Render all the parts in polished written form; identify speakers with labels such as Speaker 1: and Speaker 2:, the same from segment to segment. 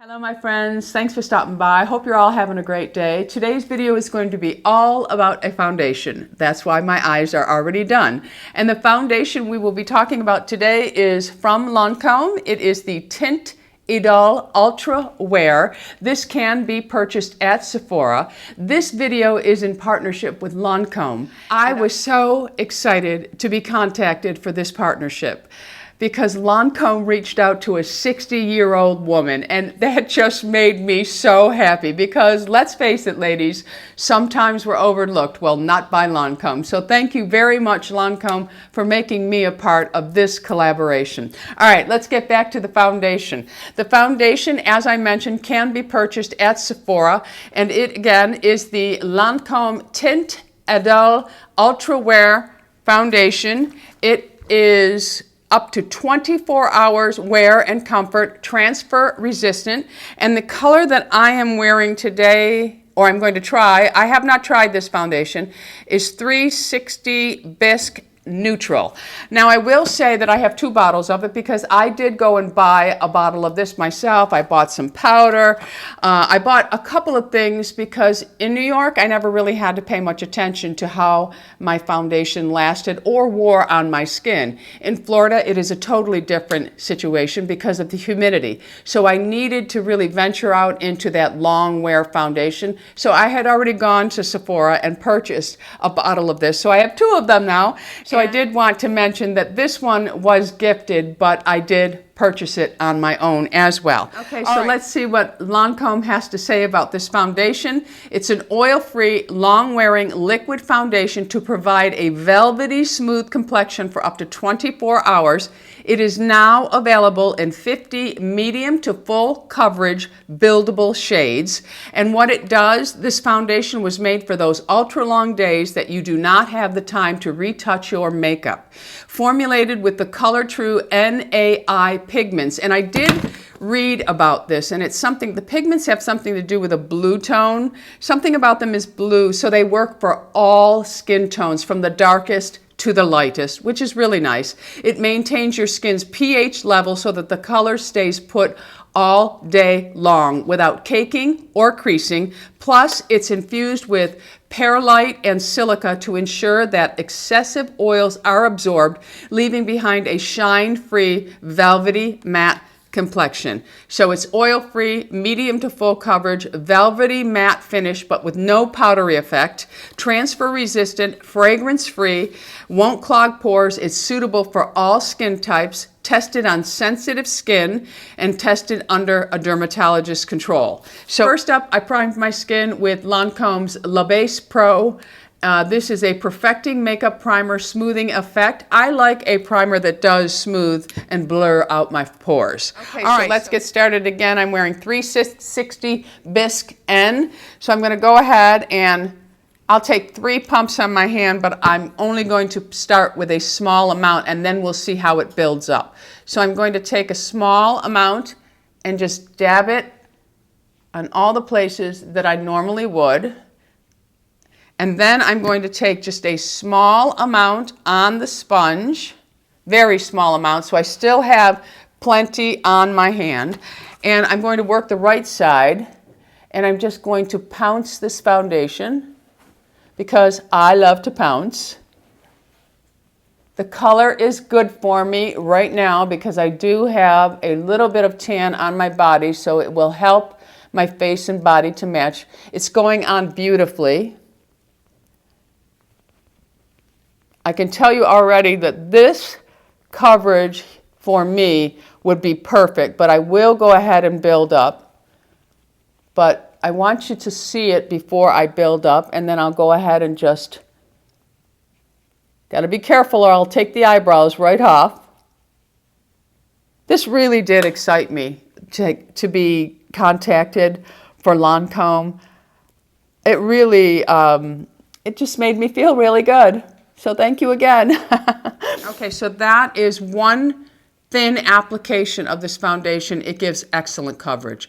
Speaker 1: Hello my friends, thanks for stopping by. Hope you're all having a great day. Today's video is going to be all about a foundation. That's why my eyes are already done. And the foundation we will be talking about today is from Lancome. It is the Teint Idole Ultra Wear. This can be purchased at Sephora. This video is in partnership with Lancome. I was so excited to be contacted for this partnership, because Lancome reached out to a 60-year-old woman, and that just made me so happy, because let's face it, ladies, sometimes we're overlooked. Well, not by Lancome. So thank you very much, Lancome, for making me a part of this collaboration. All right, let's get back to the foundation. The foundation, as I mentioned, can be purchased at Sephora, and it again is the Lancome Teint Idole Ultra Wear Foundation. It is up to 24 hours wear and comfort, transfer resistant. And the color that I am wearing today, or I'm going to try, I have not tried this foundation, is 360 Bisque Neutral. Now I will say that I have two bottles of it, because I did go and buy a bottle of this myself. I bought some powder. I bought a couple of things, because in New York I never really had to pay much attention to how my foundation lasted or wore on my skin. In Florida it is a totally different situation because of the humidity. So I needed to really venture out into that long wear foundation. So I had already gone to Sephora and purchased a bottle of this. So I have two of them now. So I did want to mention that this one was gifted, but I did purchase it on my own as well. Okay, so let's see what Lancome has to say about this foundation. It's an oil-free, long-wearing liquid foundation to provide a velvety, smooth complexion for up to 24 hours. It is now available in 50 medium to full coverage buildable shades. And what it does, this foundation was made for those ultra-long days that you do not have the time to retouch your makeup. Formulated with the Color True NAI pigments, and I did read about this, and it's something, the pigments have something to do with a blue tone. Something about them is blue, so they work for all skin tones, from the darkest to the lightest, which is really nice. It maintains your skin's pH level so that the color stays put all day long without caking or creasing. Plus, it's infused with perlite and silica to ensure that excessive oils are absorbed, leaving behind a shine-free, velvety, matte complexion. So it's oil-free, medium to full coverage, velvety matte finish, but with no powdery effect, transfer-resistant, fragrance-free, won't clog pores. It's suitable for all skin types, tested on sensitive skin, and tested under a dermatologist's control. So first up, I primed my skin with Lancome's La Base Pro. This is a perfecting makeup primer smoothing effect. I like a primer that does smooth and blur out my pores. Okay, all right, let's get started again. I'm wearing 360 Bisque N. So I'm going to go ahead and I'll take 3 pumps on my hand, but I'm only going to start with a small amount, and then we'll see how it builds up. So I'm going to take a small amount and just dab it on all the places that I normally would. And then I'm going to take just a small amount on the sponge, very small amount, so I still have plenty on my hand. And I'm going to work the right side, and I'm just going to pounce this foundation, because I love to pounce. The color is good for me right now because I do have a little bit of tan on my body, so it will help my face and body to match. It's going on beautifully. I can tell you already that this coverage for me would be perfect, but I will go ahead and build up. But I want you to see it before I build up, and then I'll go ahead and just, gotta be careful or I'll take the eyebrows right off. This really did excite me to be contacted for Lancome. It really, it just made me feel really good. So thank you again. Okay, so that is one thin application of this foundation. It gives excellent coverage,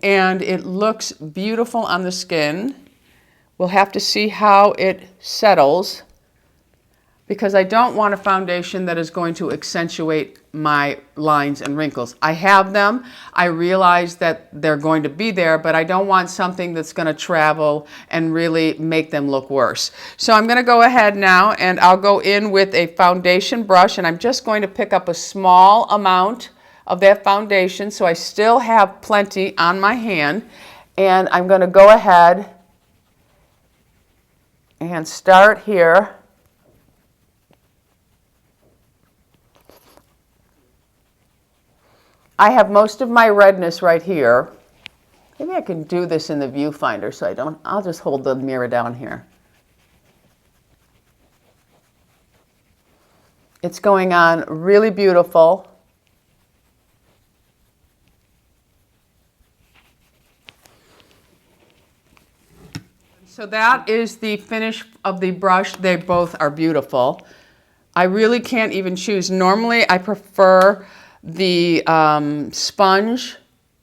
Speaker 1: and it looks beautiful on the skin. We'll have to see how it settles. because I don't want a foundation that is going to accentuate my lines and wrinkles. I have them. I realize that they're going to be there, but I don't want something that's going to travel and really make them look worse. So I'm going to go ahead now and I'll go in with a foundation brush, and I'm just going to pick up a small amount of that foundation so I still have plenty on my hand. And I'm going to go ahead and start here. I have most of my redness right here. Maybe I can do this in the viewfinder so I don't, I'll just hold the mirror down here. It's going on really beautiful. So that is the finish of the brush. They both are beautiful. I really can't even choose. Normally I prefer the sponge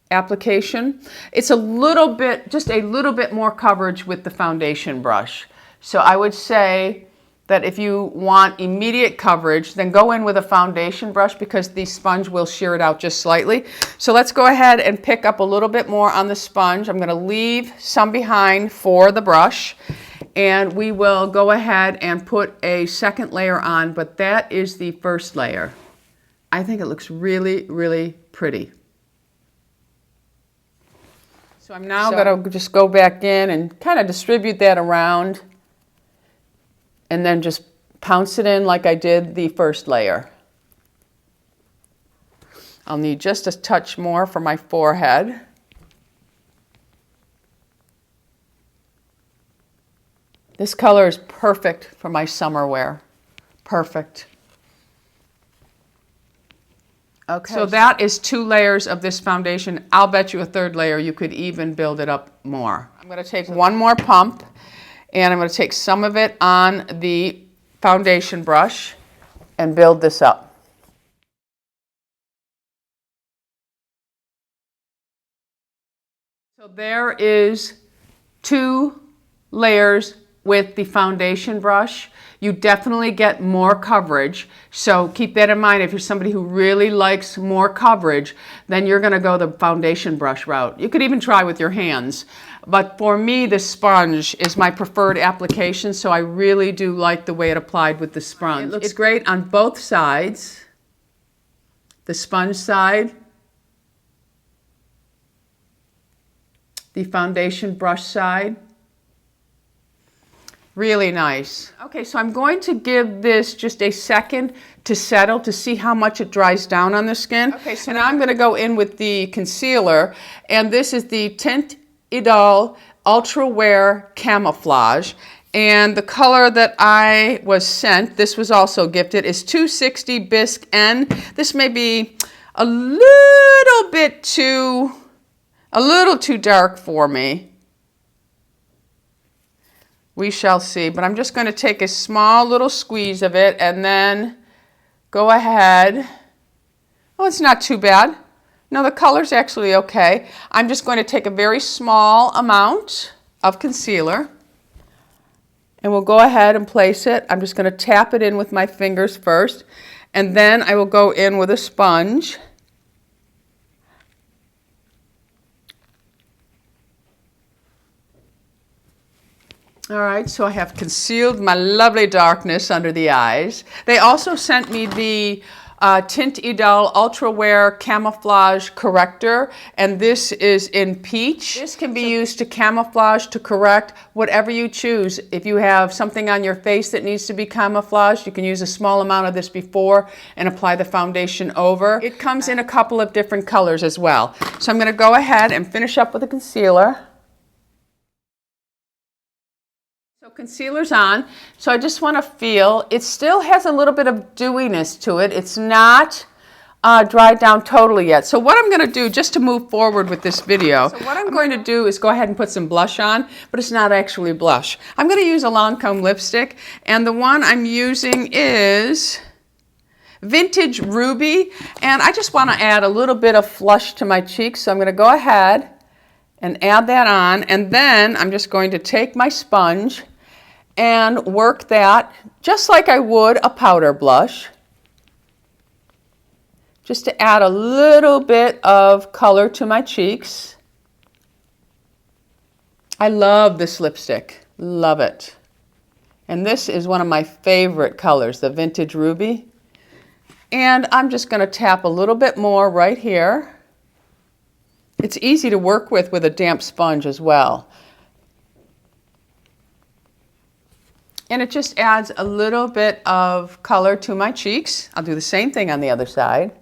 Speaker 1: application. It's a little bit, just a little bit more coverage with the foundation brush. So I would say that if you want immediate coverage, then go in with a foundation brush because the sponge will shear it out just slightly. So let's go ahead and pick up a little bit more on the sponge. I'm going to leave some behind for the brush, and we will go ahead and put a second layer on, but that is the first layer. I think it looks really, really pretty. So I'm now going to just go back in and kind of distribute that around and then just pounce it in like I did the first layer. I'll need just a touch more for my forehead. This color is perfect for my summer wear. Perfect. Okay, so that is 2 layers of this foundation. I'll bet you a third layer you could even build it up more. I'm going to take one more pump, and I'm going to take some of it on the foundation brush and build this up. So there is 2 layers with the foundation brush. You definitely get more coverage, so keep that in mind. If you're somebody who really likes more coverage, then you're going to go the foundation brush route. You could even try with your hands, but for me the sponge is my preferred application, so I really do like the way it applied with the sponge. It looks great on both sides, the sponge side, the foundation brush side. Really nice. Okay, so I'm going to give this just a second to settle to see how much it dries down on the skin. Okay, so now I'm going to go in with the concealer, and this is the Teint Idole Ultra Wear Camouflage. And the color that I was sent, this was also gifted, is 260 Bisque N. This may be a little too dark for me. We shall see, but I'm just going to take a small little squeeze of it and then go ahead. Oh, it's not too bad. No, the color's actually okay. I'm just going to take a very small amount of concealer and we'll go ahead and place it. I'm just going to tap it in with my fingers first, and then I will go in with a sponge. All right, so I have concealed my lovely darkness under the eyes. They also sent me the Teint Idole Ultra Wear Camouflage Corrector, and this is in peach. This can be used to camouflage, to correct, whatever you choose. If you have something on your face that needs to be camouflaged, you can use a small amount of this before and apply the foundation over. It comes in a couple of different colors as well. So I'm going to go ahead and finish up with the concealer. So concealer's on, so I just want to feel, it still has a little bit of dewiness to it. It's not dried down totally yet. So what I'm going to do, just to move forward with this video, so what I'm going to do is go ahead and put some blush on, but it's not actually blush. I'm going to use a Lancome lipstick, and the one I'm using is Vintage Ruby, and I just want to add a little bit of flush to my cheeks, so I'm going to go ahead and add that on, and then I'm just going to take my sponge and work that just like I would a powder blush, just to add a little bit of color to my cheeks. I love this lipstick, love it. And this is one of my favorite colors, the Vintage Ruby. And I'm just going to tap a little bit more right here. It's easy to work with a damp sponge as well. And it just adds a little bit of color to my cheeks. I'll do the same thing on the other side.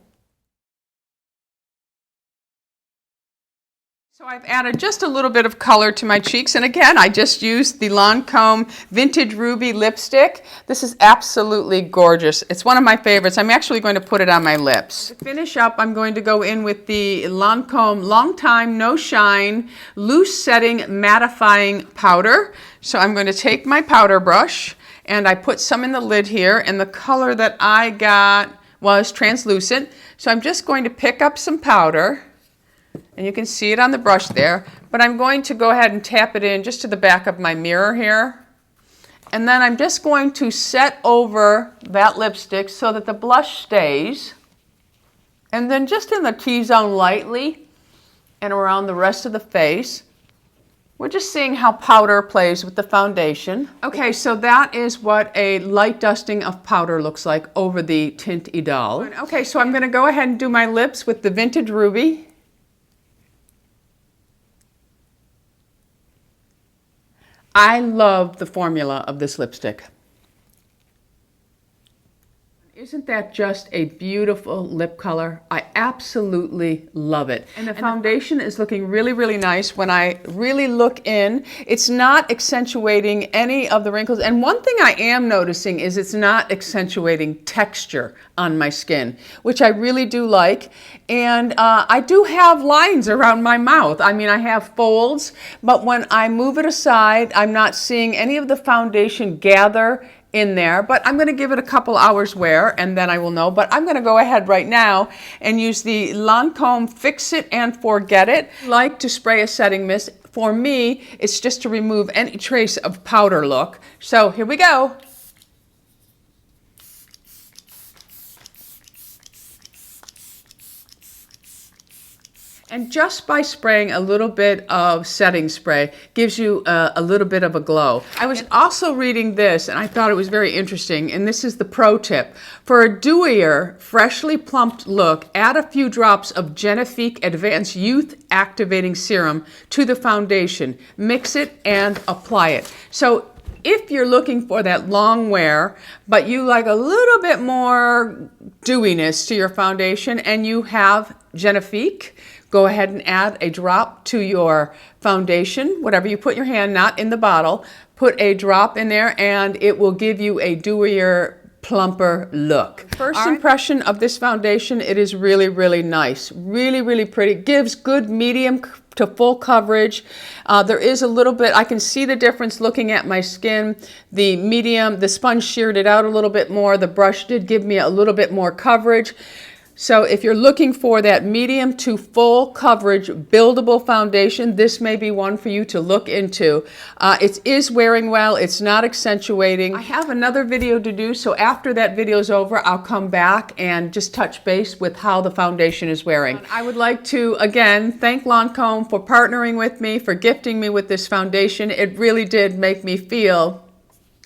Speaker 1: So I've added just a little bit of color to my cheeks, and again, I just used the Lancome Vintage Ruby lipstick. This is absolutely gorgeous. It's one of my favorites. I'm actually going to put it on my lips. To finish up, I'm going to go in with the Lancome Long Time No Shine Loose Setting Mattifying Powder. So I'm going to take my powder brush, and I put some in the lid here, and the color that I got was translucent. So I'm just going to pick up some powder. And you can see it on the brush there, but I'm going to go ahead and tap it in just to the back of my mirror here. And then I'm just going to set over that lipstick so that the blush stays. And then just in the T-zone lightly and around the rest of the face. We're just seeing how powder plays with the foundation. Okay, so that is what a light dusting of powder looks like over the Teint Idole. Okay, so I'm going to go ahead and do my lips with the Vintage Ruby. I love the formula of this lipstick. Isn't that just a beautiful lip color? I absolutely love it. And the foundation is looking really, really nice. When I really look in, it's not accentuating any of the wrinkles. And one thing I am noticing is it's not accentuating texture on my skin, which I really do like. And I do have lines around my mouth. I mean, I have folds, but when I move it aside, I'm not seeing any of the foundation gather in there, but I'm going to give it a couple hours wear and then I will know. But I'm going to go ahead right now and use the Lancome Fix It and Forget It. I like to spray a setting mist. For me, it's just to remove any trace of powder look. So here we go. And just by spraying a little bit of setting spray gives you a little bit of a glow. I was also reading this and I thought it was very interesting, and this is the pro tip. For a dewier, freshly plumped look, add a few drops of Genifique Advanced Youth Activating Serum to the foundation. Mix it and apply it. So if you're looking for that long wear, but you like a little bit more dewiness to your foundation and you have Genifique, go ahead and add a drop to your foundation, whatever you put your hand, not in the bottle. Put a drop in there and it will give you a dewier, plumper look. First impression of this foundation, it is really, really nice. Really, really pretty. Gives good medium to full coverage. There is a little bit, I can see the difference looking at my skin. The medium, the sponge sheared it out a little bit more. The brush did give me a little bit more coverage. So if you're looking for that medium to full coverage buildable foundation, this may be one for you to look into. It is wearing well, it's not accentuating. I have another video to do, so after that video is over, I'll come back and just touch base with how the foundation is wearing. I would like to, again, thank Lancome for partnering with me, for gifting me with this foundation. It really did make me feel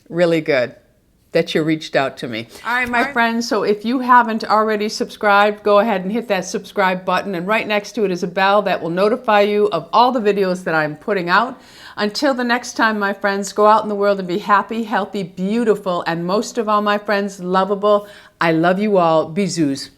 Speaker 1: really good that you reached out to me. All right, my friends, so if you haven't already subscribed, go ahead and hit that subscribe button, and right next to it is a bell that will notify you of all the videos that I'm putting out. Until the next time, my friends, go out in the world and be happy, healthy, beautiful, and most of all, my friends, lovable. I love you all. Bisous.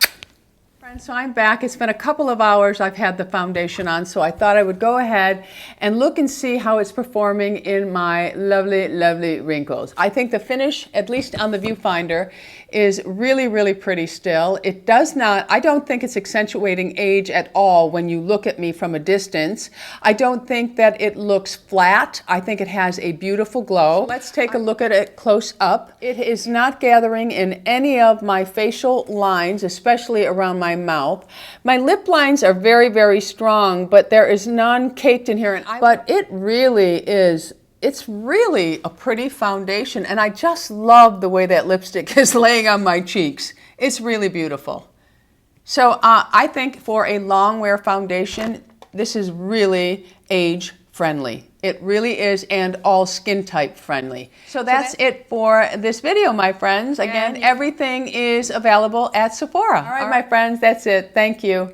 Speaker 1: So I'm back. It's been a couple of hours I've had the foundation on, so I thought I would go ahead and look and see how it's performing in my lovely, lovely wrinkles. I think the finish, at least on the viewfinder, is really, really pretty still. It does not, I don't think it's accentuating age at all when you look at me from a distance. I don't think that it looks flat. I think it has a beautiful glow. Let's take a look at it close up. It is not gathering in any of my facial lines, especially around my mouth. My lip lines are very, very strong, but there is none caked in here. But it really is it's really a pretty foundation, and I just love the way that lipstick is laying on my cheeks. It's really beautiful. So I think for a long-wear foundation, this is really age friendly. It really is, and all skin type friendly. So that's it for this video, my friends. Again, everything is available at Sephora. All right, my friends, that's it. Thank you.